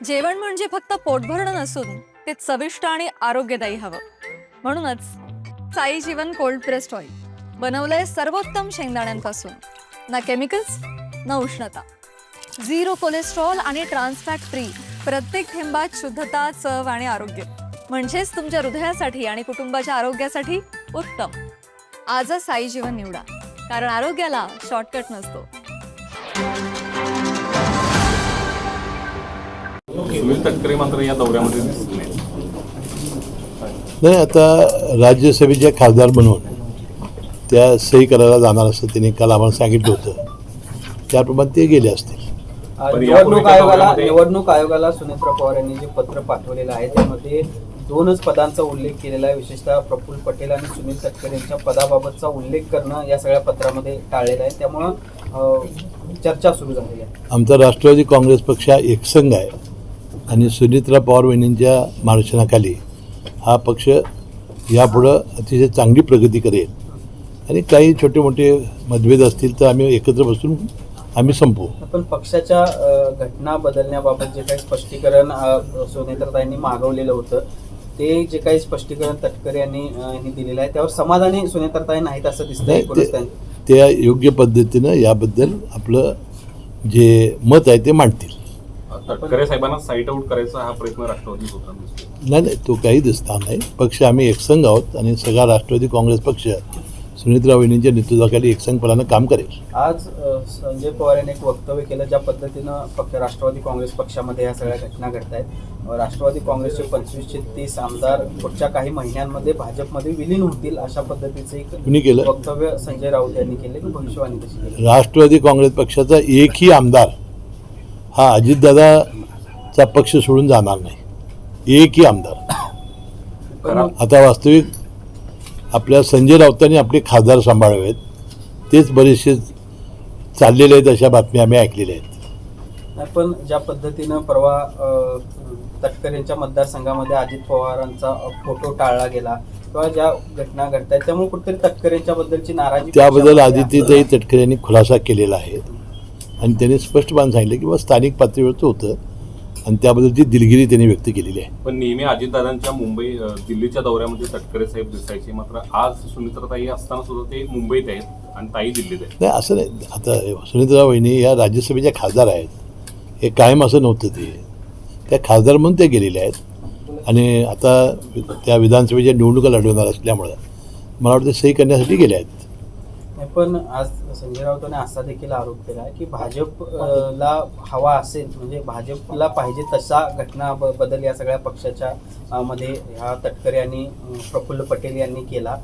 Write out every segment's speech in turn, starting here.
जेवण म्हणजे फक्त पोटभरणं नसून ते चविष्ट आणि आरोग्यदायी हवं. म्हणूनच साई जीवन कोल्ड प्रेस्ड ऑइल बनवलंय सर्वोत्तम शेंगदाण्यांपासून. ना केमिकल्स ना उष्णता, झिरो कोलेस्ट्रॉल आणि ट्रान्सफॅट फ्री. प्रत्येक थेंबात शुद्धता, चव आणि आरोग्य. म्हणजेच तुमच्या हृदयासाठी आणि कुटुंबाच्या आरोग्यासाठी उत्तम. आजच साई जीवन निवडा, कारण आरोग्याला शॉर्टकट नसतो. सुनील तटकरे मात्र या दौऱ्यामध्ये दिसले नाही. आता राज्यसभेचे खासदार म्हणून त्या सही करायला जाणार असं त्यांनी काल आम्हाला सांगितलं होतं. त्याप्रमाणे ते गेले असतील. निवडणूक आयोगाला सुनेत्रा पवार यांनी जे पत्र पाठवलेलं आहे त्यामध्ये 2च पदांचा उल्लेख केलेला आहे. विशेषतः प्रफुल्ल पटेल आणि सुनील तटकरे यांच्या पदाबाबतचा उल्लेख करणं या सगळ्या पत्रामध्ये टाळलेलं आहे. त्यामुळं चर्चा सुरू झालेली आहे. आमचा राष्ट्रवादी काँग्रेस पक्ष हा एकसंघ आहे आणि सुनेत्रा पवार वहिनींच्या मार्गदर्शनाखाली हा पक्ष यापुढं अतिशय चांगली प्रगती करेल आणि काही छोटे मोठे मतभेद असतील तर आम्ही एकत्र बसून आम्ही संपवू. पण पक्षाच्या घटना बदलण्याबाबत जे काही स्पष्टीकरण सुनेत्राताईंनी मागवलेलं होतं ते जे काही स्पष्टीकरण तटकरे यांनी दिलेलं आहे त्यावर समाधानी सुनेत्राताई नाहीत असं दिसतंय. त्या योग्य पद्धतीनं याबद्दल आपलं जे मत आहे ते मांडतील. तटकरे साहेबांना साईट आउट करायचा हा प्रयत्न राष्ट्रवादी होता. नाही, तो काही दिसणार नाही. पक्ष आम्ही एकसंघ आहोत आणि सगळा राष्ट्रवादी काँग्रेस पक्ष सुनेत्रा वहिनींच्या नेतृत्वाखाली एकसंघपणानं काम करेल. आज संजय पवार यांनी एक वक्तव्य केलं ज्या पद्धतीनं राष्ट्रवादी काँग्रेस पक्षामध्ये ह्या सगळ्या घटना घडत आहेत. राष्ट्रवादी काँग्रेसचे 25 ते 30 आमदार पुढच्या काही महिन्यांमध्ये भाजपमध्ये विलीन होतील अशा पद्धतीचे एक वक्तव्य संजय राऊत यांनी केले. भविष्यवाणी कशी केली? राष्ट्रवादी काँग्रेस पक्षाचा एकही आमदार हा अजितदादाचा पक्ष सोडून जाणार नाही. एकही आमदार. आता वास्तविक आपल्या संजय राऊतांनी आपले खासदार सांभाळावेत तेच बरेचसे चाललेले आहेत अशा बातम्या आम्ही ऐकलेल्या आहेत. पण ज्या पद्धतीनं परवा तटकरेंच्या मतदारसंघामध्ये अजित पवारांचा फोटो टाळला गेला किंवा ज्या घटना घडत आहेत त्यामुळे कुठेतरी तटकरेंच्या बद्दलची नाराजी त्याबद्दल आदित्यताई तटकरे यांनी खुलासा केलेला आहे आणि त्यांनी स्पष्टपणे सांगितलं की स्थानिक पातळीवरचं होतं आणि त्याबद्दलची दिलगिरी त्यांनी व्यक्त केलेली आहे. पण नेहमी अजितदादांच्या दिल्लीच्या दौऱ्यामध्ये तटकरे साहेब दिसायचे, मात्र आज सुनेत्राताई असताना सुद्धा ते मुंबईत आहेत आणि ताई दिल्लीत आहेत. नाही, असं नाही. आता सुनेत्रा वहिनी या राज्यसभेच्या खासदार आहेत. हे कायम असं नव्हतं. त्या खासदार म्हणून ते गेलेले आहेत आणि आता त्या विधानसभेच्या निवडणुका लढवणार असल्यामुळं मला वाटतं सही करण्यासाठी गेले आहेत. पण आज संजय राऊतांनी असा देखील आरोप केला आहे की भाजपला हवा असेल म्हणजे भाजपला पाहिजे तसा घटना बदल या सगळ्या पक्षाच्या मध्ये ह्या तटकरे आणि प्रफुल्ल पटेल यांनी केला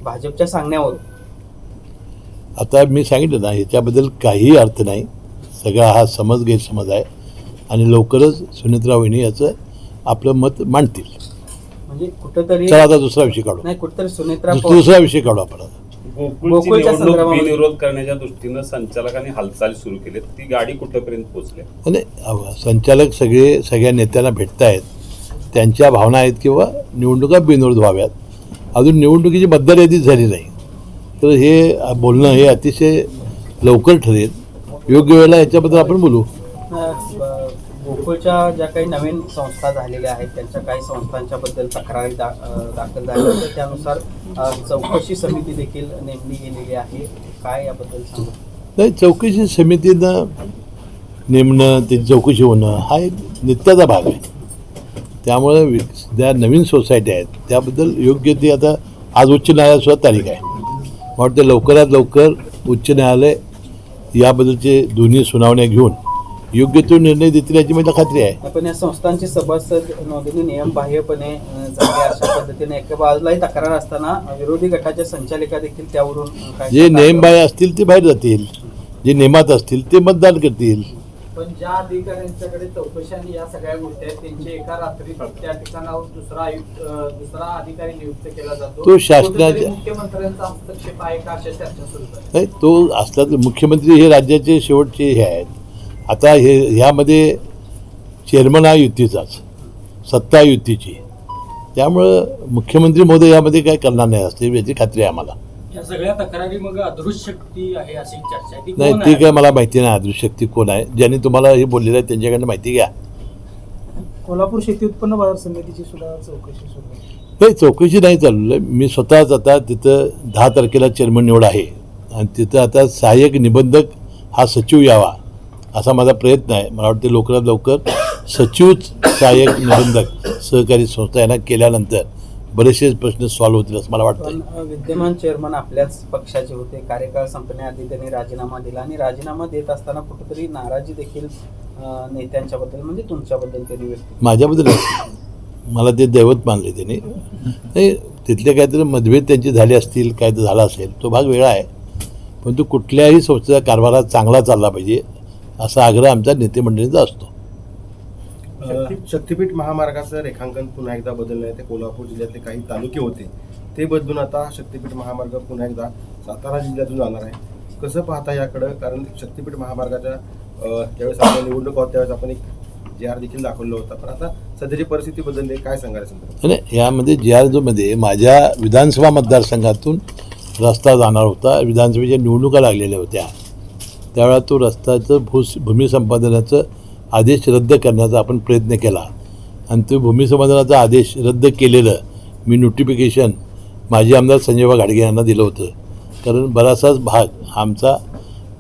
भाजपच्या सांगण्यावर. आता मी सांगितलं ना, ह्याच्याबद्दल काही अर्थ नाही. सगळा हा गैरसमज आहे आणि लवकरच सुनेत्रा वहिनी याचं आपलं मत मांडतील. म्हणजे कुठंतरी चला आता दुसरा विषय काढू. नाही, कुठंतरी दुसरा विषय काढू आपण. बिनविरोध करण्याच्या दृष्टीनं संचालकांनी हालचाली सुरू केली. ती गाडी कुठपर्यंत पोहोचली? नाही, संचालक सगळ्या नेत्यांना भेटतायत. त्यांच्या भावना आहेत किंवा निवडणुका बिनविरोध व्हाव्यात. अजून निवडणुकीची मतदार यादीच झाली नाही तर हे बोलणं हे अतिशय लवकर ठरेल. योग्य वेळेला याच्याबद्दल आपण बोलू. गोकुळच्या ज्या काही नवीन संस्था झालेल्या आहेत त्यांच्या काही संस्थांच्या बद्दल तक्रारी दाखल झाल्या तर त्यानुसार चौकशी समिती देखील नेमली गेलेली आहे. काय याबद्दल सांगू? नाही, चौकशी समितीनं नेमणं त्याची चौकशी होणं हा एक नित्याचा भाग आहे. त्यामुळे ज्या नवीन सोसायटी आहेत त्याबद्दल योग्य ती आता आज उच्च न्यायालयात तारीख आहे. मला वाटतं लवकरात लवकर उच्च न्यायालय याबद्दलचे दोन्ही सुनावण्या घेऊन योग्य तो निर्णय देतील याची मला खात्री आहे. पण या संस्थांची सभासद नोंदणी नियमबाह्यपणे झाली अशा पद्धतीने एका बाजूलाही तक्रार असताना विरोधी गटाच्या संचालिका देखील त्यावरून जे नियमबाह्य असतील ते बाहेर जातील, जे नियमात असतील ते मतदान करतील. पण ज्या अधिकाऱ्यांच्याकडे चौकशी आणि या सगळ्या गोष्टी आहेत त्यांचे एका रात्री त्या ठिकाणावर दुसरा अधिकारी नियुक्त केला जातो. तो शासनाच्या मुख्यमंत्र्यांचा हस्तक्षेप आहे का अशा चर्चा सुरू नाही. तो असला तर मुख्यमंत्री हे राज्याचे शेवटचे हे आहेत. आता ह्यामध्ये चेअरमन हा युतीचाच, सत्ता युतीची. त्यामुळं मुख्यमंत्री महोदय यामध्ये काय करणार नाही असते याची खात्री आहे आम्हाला. या सगळ्या तक्रारी मग अदृश्य शक्ती आहे अशी चर्चा आहे. नाही, ती काय मला माहिती नाही अदृश्य शक्ती कोण आहे. ज्यांनी तुम्हाला हे बोललेलं आहे त्यांच्याकडनं माहिती घ्या. कोल्हापूर शेती उत्पन्न बाजार समितीची सुद्धा चौकशी सुरू आहे. नाही, चौकशी नाही चालू. मी स्वतःच आता तिथं 10 तारखेला चेअरमन निवड आहे आणि तिथं आता सहाय्यक निबंधक हा सचिव यावा असा माझा प्रयत्न आहे. मला वाटते लवकरात लवकर सचिवच सहाय्यक निबंधक सहकारी संस्था यांना केल्यानंतर बरेचसे प्रश्न सॉल्व्ह होतील असं मला वाटतं. पण विद्यमान चेअरमन आपल्याच पक्षाचे होते. कार्यकाळ संपण्याआधी त्यांनी राजीनामा दिला आणि राजीनामा देत असताना कुठेतरी नाराजी देखील नेत्यांच्याबद्दल म्हणजे तुमच्याबद्दल त्यांनी व्यक्त. माझ्याबद्दल मला ते दैवत मानले त्यांनी. नाही, तिथले काहीतरी मतभेद त्यांचे झाले असतील, काय तर झाला असेल, तो भाग वेगळा आहे. परंतु कुठल्याही संस्थेचा कारभार चांगला चालला पाहिजे असा आग्रह आमच्या नेतेमंडळींचा असतो. शक्तीपीठ महामार्गाचं रेखांकन पुन्हा एकदा बदललं आहे. ते कोल्हापूर जिल्ह्यातले काही तालुके होते ते बदलून आता शक्तीपीठ महामार्ग पुन्हा एकदा सातारा जिल्ह्यातून जाणार आहे. कसं पाहता याकडं? कारण शक्तीपीठ महामार्गाच्या ज्यावेळेस आपण निवडणूक आहोत त्यावेळेस आपण एक JR देखील दाखवलं होता, पण आता सध्याची परिस्थिती बदलली, काय सांगायला संदर्भात? नाही, यामध्ये JR माझ्या विधानसभा मतदारसंघातून रस्ता जाणार होता. विधानसभेच्या निवडणुका लागलेल्या होत्या, त्यावेळा तो रस्त्याचं भूमी संपादनाचं आदेश रद्द करण्याचा आपण प्रयत्न केला आणि तो भूमी संपादनाचा आदेश रद्द केलेलं मी नोटिफिकेशन माजी आमदार संजयबा घाडगे यांना दिलं होतं. कारण बराचसाच भाग आमचा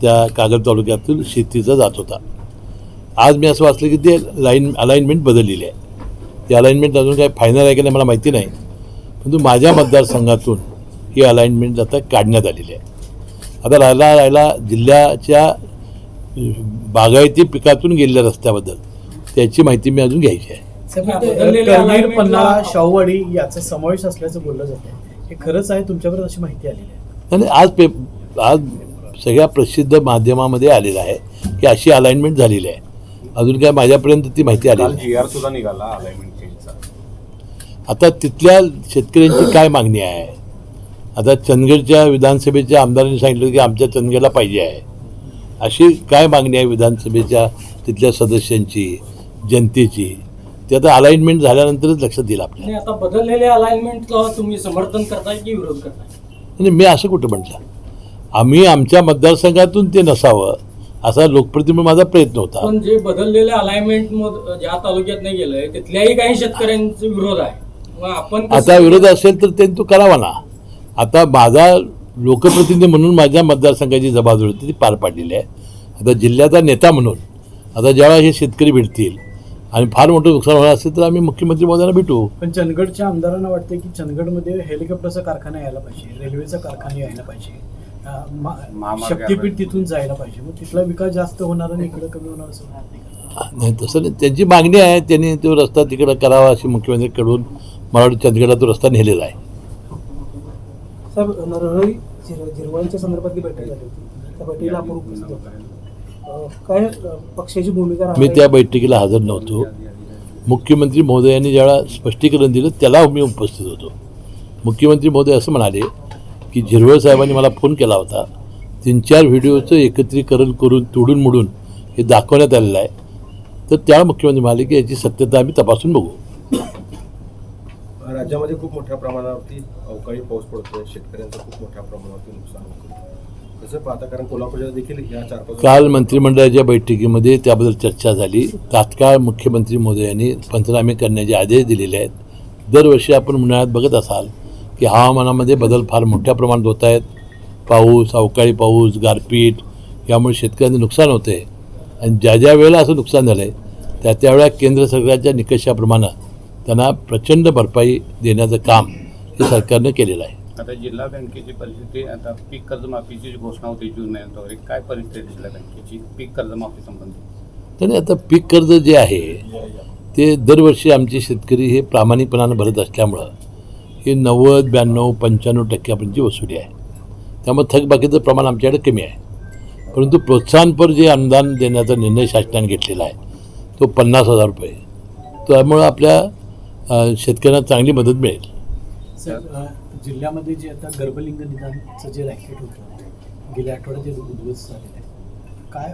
त्या कागद तालुक्यातून शेतीचा जात होता. आज मी असं वाचलं की ते अलाइनमेंट बदललेली आहे. ती अलाइनमेंट अजून काय फायनल आहे की नाही मला माहिती नाही, परंतु माझ्या मतदारसंघातून ही अलाइनमेंट आता काढण्यात आलेली आहे. आता राहिला जिल्ह्याच्या बागायती पिकातून गेलेल्या रस्त्याबद्दल त्याची माहिती मी अजून घ्यायची आहे. करवीर, पन्हाळा, शाहूवाडी याचा समावेश असल्याचं बोललं जातं. हे खरंच आहे? तुमच्याकडे अशी माहिती आलेली आहे? आणि आज सगळ्या प्रसिद्ध माध्यमामध्ये आलेलं आहे की अशी अलाइनमेंट झालेली आहे. अजून काय माझ्यापर्यंत ती माहिती आली नाही. GR सुद्धा निघाला अलाइनमेंट चेंजचा. आता तिथल्या शेतकऱ्यांची काय मागणी आहे? आता चंदगडच्या विधानसभेच्या आमदारांनी सांगितलं की आमच्या चंदगडला पाहिजे आहे, अशी काय मागणी आहे विधानसभेच्या तिथल्या सदस्यांची, जनतेची? ते आता अलाइनमेंट झाल्यानंतरच लक्षात येईल आपल्याला. आता बदललेले अलाइनमेंटला तुम्ही समर्थन करताय की विरोध करताय? आणि मी असं कुठं म्हटलं? आम्ही आमच्या मतदारसंघातून ते नसावं असा लोकप्रतिनिधी माझा प्रयत्न होता. पण जे बदललेले अलाइनमेंट ज्या तालुक्यात नाही गेलंय तिथल्याही काही शेतकऱ्यांचा विरोध आहे. मग आपण आता विरोध असेल तर त्यांनी तो करावा ना. आता माझा लोकप्रतिनिधी म्हणून माझ्या मतदारसंघाची जबाबदारी होती ती पार पाडलेली आहे. आता जिल्ह्याचा नेता म्हणून आता जेव्हा हे शेतकरी भेटतील आणि फार मोठं नुकसान होणार असेल तर आम्ही मुख्यमंत्री महोदयांना भेटू. पण चंदगडच्या आमदारांना वाटतं की चंदगडमध्ये हेलिकॉप्टरचा कारखाना यायला पाहिजे, रेल्वेचा कारखाना यायला पाहिजे, शक्तीपीठ तिथून जायला पाहिजे. मग तिथला विकास जास्त होणार आणि इकडे कमी होणार असं नाही. तसं नाही, त्यांची मागणी आहे. त्यांनी तो रस्ता तिकडं करावा अशी मुख्यमंत्र्यांकडून मला वाटतं चंदगडला तो रस्ता नेलेला आहे. साहेब, नरहरी झिरवाळच्या संदर्भातली बैठक झाली होती, त्या बैठकीला आपण उपस्थित होतो. काय पक्षाची भूमिका मी त्या बैठकीला हजर नव्हतो. मुख्यमंत्री महोदयांनी ज्यावेळा स्पष्टीकरण दिलं त्याला मी उपस्थित होतो. मुख्यमंत्री महोदय असं म्हणाले की झिरवळ साहेबांनी मला फोन केला होता, 3-4 व्हिडिओचं एकत्रीकरण करून तोडून मोडून हे दाखवण्यात आलेलं आहे. तर त्यावेळा मुख्यमंत्री म्हणाले की याची सत्यता आम्ही तपासून बघू. राज्यामध्ये खूप मोठ्या प्रमाणावरती अवकाळी पाऊस पडतोय, शेतकऱ्यांचं खूप मोठ्या प्रमाणावरती नुकसान होतं. कसं पाहता? कारण कोल्हापूरला देखील या 4-5 काल मंत्रिमंडळाच्या बैठकीमध्ये त्याबद्दल चर्चा झाली. तात्काळ मुख्यमंत्री महोदयांनी पंचनामे करण्याचे आदेश दिलेले आहेत. दरवर्षी आपण उन्हाळ्यात बघत असाल की हवामानामध्ये बदल फार मोठ्या प्रमाणात होत आहेत. पाऊस, अवकाळी पाऊस, गारपीट यामुळे शेतकऱ्यांचं नुकसान होतं आहे. आणि ज्या वेळेला असं नुकसान झालं आहे त्यावेळेला केंद्र सरकारच्या निकषाप्रमाणे त्यांना प्रचंड भरपाई देण्याचं काम हे सरकारनं केलेलं आहे. आता जिल्हा बँकेची परिस्थिती, आता पीक कर्जमाफीची जी घोषणा होती जून महिन्यात, काय परिस्थिती जिल्हा बँकेची पीक कर्जमाफी संबंधित? त्याने आता पीक कर्ज जे आहे ते दरवर्षी आमचे शेतकरी हे प्रामाणिकपणानं भरत असल्यामुळं हे 90, 92, 95% वसुली आहे. त्यामुळे थकबाकीचं प्रमाण आमच्याकडे कमी आहे. परंतु प्रोत्साहनपर जे अनुदान देण्याचा निर्णय शासनाने घेतलेला आहे तो 50,000 रुपये. त्यामुळं आपल्या शेतकऱ्यांना चांगली मदत मिळेल. जिल्ह्यामध्ये जे आता गर्भलिंग निदानचं जे रॅकेट होतं गेल्या आठवड्यात ते उद्ध्वस्त झालेलं आहे. काय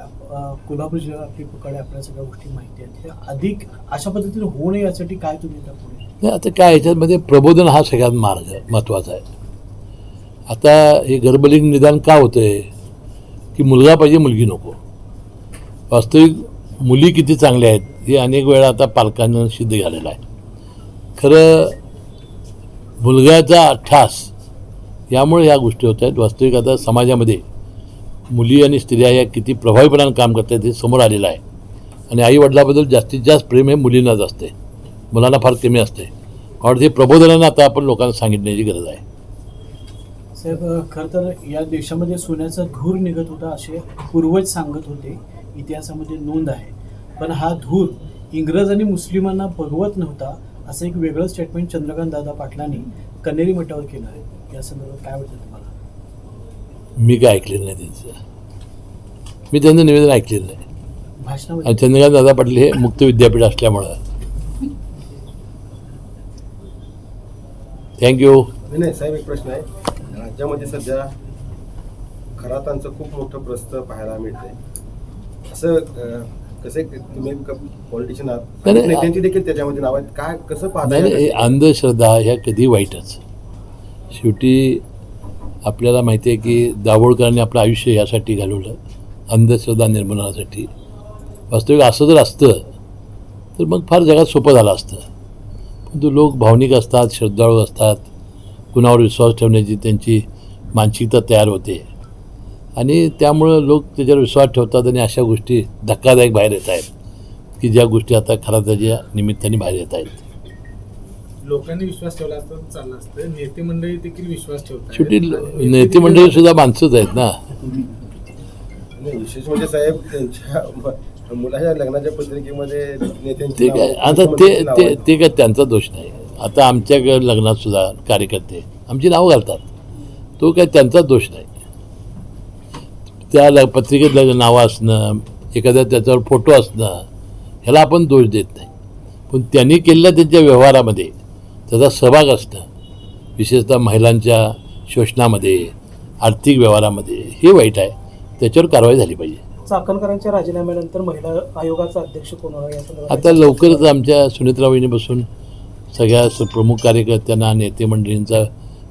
कोल्हापूर जिल्ह्याकडे आपल्या सगळ्या गोष्टी माहिती आहेत, हे अधिक अशा पद्धतीने होऊ नये यासाठी काय तुम्ही त्या पुढे? नाही, आता काय याच्यामध्ये प्रबोधन हा सगळ्यात मार्ग महत्त्वाचा आहे. आता हे गर्भलिंग निदान का होतं आहे की मुलगा पाहिजे मुलगी नको. वास्तविक मुली किती चांगल्या आहेत हे अनेक वेळा आता पालकांना सिद्ध झालेलं आहे. खरं मुलगाचा ठास यामुळे ह्या गोष्टी होत आहेत. वास्तविक आता समाजामध्ये मुली आणि स्त्रिया या किती प्रभावीपणाने काम करतात हे समोर आलेलं आहे. आणि आईवडिलाबद्दल जास्तीत जास्त प्रेम हे मुलींनाच असते, मुलांना फार कमी असते. आणि ते प्रबोधनानं आता आपण लोकांना सांगितण्याची गरज आहे. साहेब, खरं तर या देशामध्ये सोन्याचा धूर निघत होता असे पूर्वज सांगत होते, इतिहासामध्ये नोंद आहे. पण हा धूर इंग्रज आणि मुस्लिमांना भगवत नव्हता असं एक वेगळं स्टेटमेंट चंद्रकांत दादा पाटलांनी कन्हेरी मठावर केलं आहे. या संदर्भात काय वाटतं तुम्हाला? मी काय ऐकलेलं नाही त्यांचं, मी त्यांचं निवेदन ऐकलेलं नाही. भाषणामध्ये आणि चंद्रकांत दादा पाटील हे मुक्त विद्यापीठ असल्यामुळं थँक्यू. नाही साहेब, एक प्रश्न आहे. राज्यामध्ये सध्या खरातांचं खूप मोठं प्रस्त पाहायला मिळतंय. असं कसं तुम्ही पॉलिटिशियन आहात, नाही, नाही. नेत्यांची देखील त्याच्यामध्ये नाव आहेत. काय कसं नाही नाही, पाहता? अंधश्रद्धा ह्या कधी वाईटच. शेवटी आपल्याला माहिती आहे की दाभोळकरांनी आपलं आयुष्य यासाठी घालवलं, अंधश्रद्धा निर्मूलनासाठी. वास्तविक असं जर असतं तर मग फार जगात सोपं झालं असतं. परंतु लोक भावनिक असतात, श्रद्धाळू असतात, कुणावर विश्वास ठेवण्याची त्यांची मानसिकता तयार होते आणि त्यामुळं लोक त्याच्यावर विश्वास ठेवतात आणि अशा गोष्टी धक्कादायक बाहेर येत आहेत की ज्या गोष्टी आता खराताच्या निमित्ताने बाहेर येत आहेत. लोकांनी विश्वास ठेवला असता तर चाललं असतं. नेते मंडळी देखील विश्वास ठेवतात. शेवटी नेते मंडळी सुद्धा माणसंच आहेत ना. नाही, विशेष म्हणजे साहेब त्यांच्या मुलाच्या लग्नाच्या पत्रिकेमध्ये नेत्यांची ते काय नावं, आता मुख्यमंत्र्यांची नावं ते आहेत. ते काय त्यांचा दोष नाही. आता आमच्या लग्नात सुद्धा कार्यकर्ते आमची नावं घालतात, तो काय त्यांचा दोष नाही. त्या पत्रिकेत नावं असणं, एखाद्या त्याच्यावर फोटो असणं, ह्याला आपण दोष देत नाही. पण त्यांनी केलेल्या त्यांच्या व्यवहारामध्ये त्याचा सहभाग असणं, विशेषतः महिलांच्या शोषणामध्ये, आर्थिक व्यवहारामध्ये, हे वाईट आहे. त्याच्यावर कारवाई झाली पाहिजे. चाकणकरांच्या राजीनाम्यानंतर महिला आयोगाचा अध्यक्ष कोण होणार या संदर्भात आता लवकरच आमच्या सुनेत्रा वहिनीपासून सगळ्या प्रमुख कार्यकर्त्यांना, नेते मंडळींचा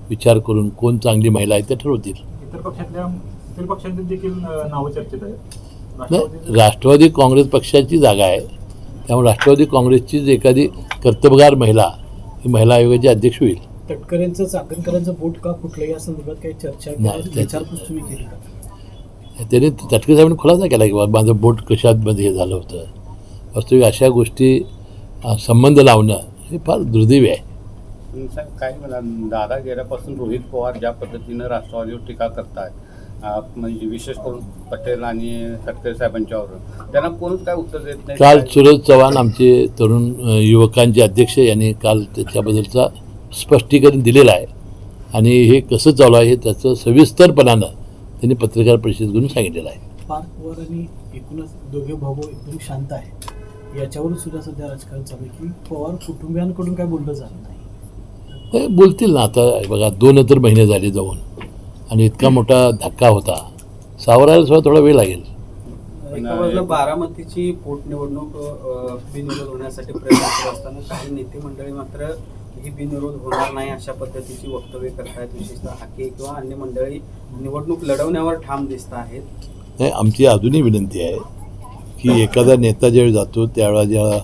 विचार करून कोण चांगली महिला आहे ते ठरवतील. इतर पक्षांची देखील नावं चर्चेत आहेत. नाही, राष्ट्रवादी काँग्रेस पक्षाची जागा आहे, त्यामुळे राष्ट्रवादी काँग्रेसचीच एखादी कर्तबगार महिला ही महिला आयोगाची अध्यक्ष होईल. तटकरेंचं चाकणकरांचं बोट का फुटलं या संदर्भात काही चर्चा नाही, किंवा विचारपूस तुम्ही केली का? त्याने तटकरे साहेबांनी खुलासा केला की बाबा माझं बोट कशामध्ये हे झालं होतं. वास्तविक अशा गोष्टी संबंध लावणं हे फार दुर्दैवी आहे. साहेब, काय म्हणा, दादा गेल्यापासून रोहित पवार ज्या पद्धतीनं राष्ट्रवादीवर टीका करतायत, म्हणजे विशेष करून पटेल आणि तटकरे साहेबांच्यावर, त्यांना कोणच काय उत्तर देत नाही. काल सूरज चव्हाण आमचे तरुण युवकांचे अध्यक्ष यांनी काल त्याच्याबद्दलचा स्पष्टीकरण दिलेलं आहे आणि हे कसं चालू आहे हे त्याचं सविस्तरपणानं त्यांनी पत्रकार परिषद घेऊन सांगितलेलं आहे. पार्थ पवार आणि एकूणच दोघे भाऊ एकदम शांत आहे, याच्यावरून सुद्धा सध्या राजकारण चालू आहे की पवार कुटुंबियांकडून काय बोललं झालं नाही. हे बोलतील ना. आता बघा 2 महिने झाले जाऊन आणि इतका मोठा धक्का होता, सावरायला सुद्धा थोडा वेळ लागेल. एका बाजूला बारामतीची पोटनिवडणूक बिनविरोध होण्यासाठी प्रयत्न करत असताना काही नेते मंडळी मात्र ही बिनविरोध होणार नाही अशा पद्धतीची वक्तव्य करतायत. विशेषतः हाके किंवा अन्य मंडळी निवडणूक लढवण्यावर ठाम दिसत आहेत. नाही, आमची अजूनही विनंती आहे की एखादा नेता ज्यावेळी जातो त्यावेळेला ज्या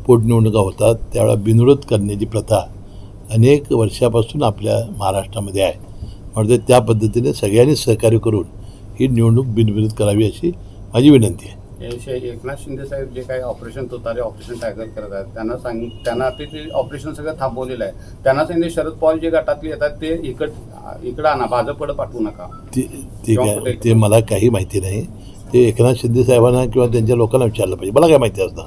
पोटनिवडणुका होतात त्यावेळेला बिनविरोध करण्याची प्रथा अनेक वर्षापासून आपल्या महाराष्ट्रामध्ये आहे. म्हणजे त्या पद्धतीने सगळ्यांनी सहकार्य करून ही निवडणूक बिनविरोध करावी अशी माझी विनंती आहे. याविषयी एकनाथ शिंदे साहेब जे काही ऑपरेशन तुतारे, ऑपरेशन टायगर करत आहेत, त्यांना ते ऑपरेशन सगळं थांबवलेलं आहे. त्यांना सांगितले शरद पवार जे गटातले येतात ते इकडं आणा, भाजपकडे पाठवू नका. ते मला काही माहिती नाही. ते एकनाथ शिंदे साहेबांना किंवा त्यांच्या लोकांना विचारलं पाहिजे, मला काय माहिती असतं.